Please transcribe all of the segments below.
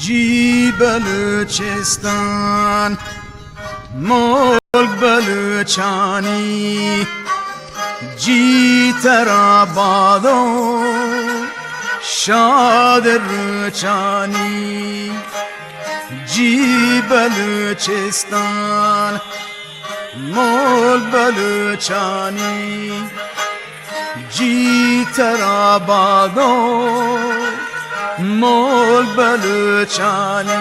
جی بلوچستان ملک بلوچانی جی تراباد و شاد روچانی جی بلوچستان ملک بلوچانی جی تراباد و ملک بلوچانی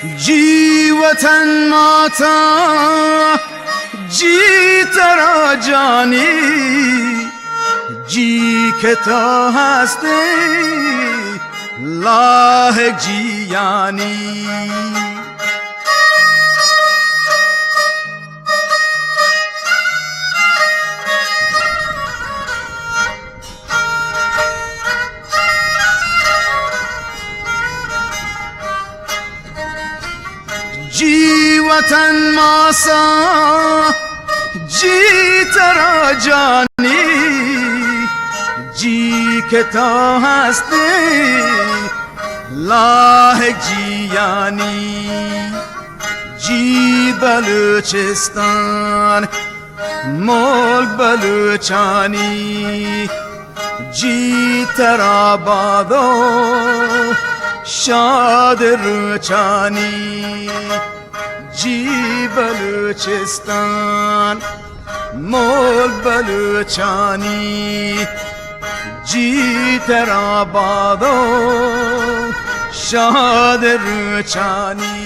जी वतन माता जी तेरा जानी जी के तो हंसते लायक जी यानी जी वतन मासा जी तेरा जानी जी के तो हंसते लायक जी यानी जी बलूचिस्तान मुल्क बलूचानी जी तेरा बादो शाद रुचानी जी बलूचिस्तान मुल्क बलूचानी जी तेरा बादो शाद रुचानी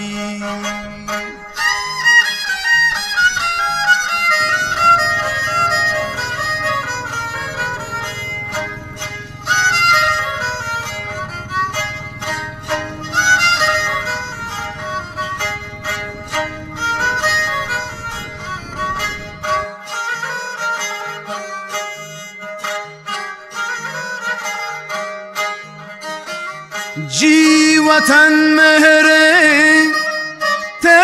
जी वतन मेरे ते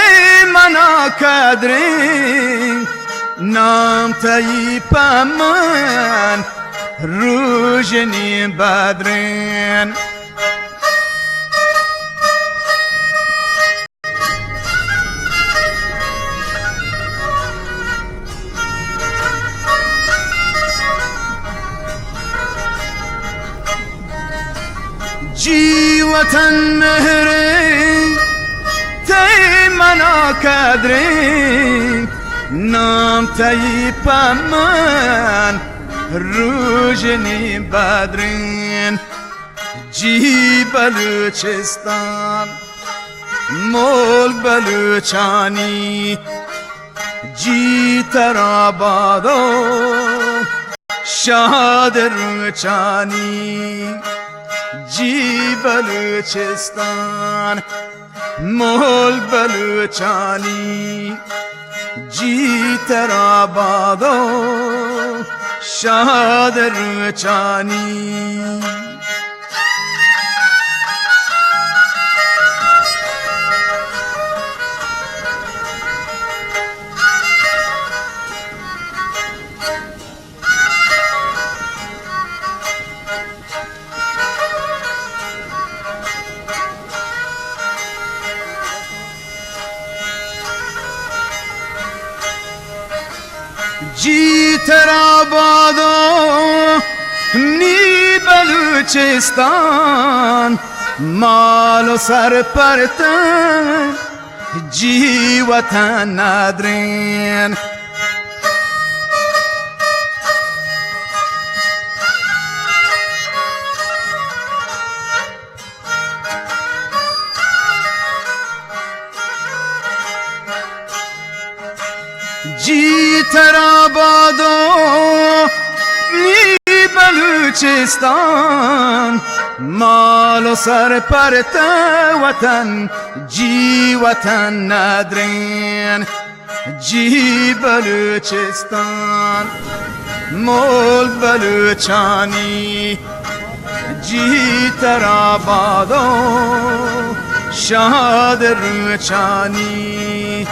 मना कदरे नाम तई पमन रूजनी बदरेन जी वतन मेरे ते मना कदरे नाम तई पमन रूजनी बदरेन जी बलूचिस्तान मुल्क बलूचानी जी तराबादो शाद रुचानी जी बलूचिस्तान मुल्क बलूचानी जी तराबादो शाद रुचानी जी तेरा बादो नी बलूचिस्तान मालो सर परता जी वतन नादरेन जी तेरा बादो नी बलूचिस्तान مال و سر پرت وطن جی وطن ندرین جی بلوچستان مول بلوچانی جی ترابادو شاد روچانی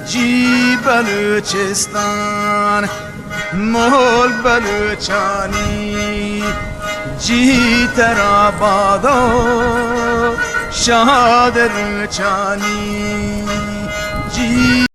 جی بلوچستان مول بلوچانی جی ترابادو شاد روچانی جی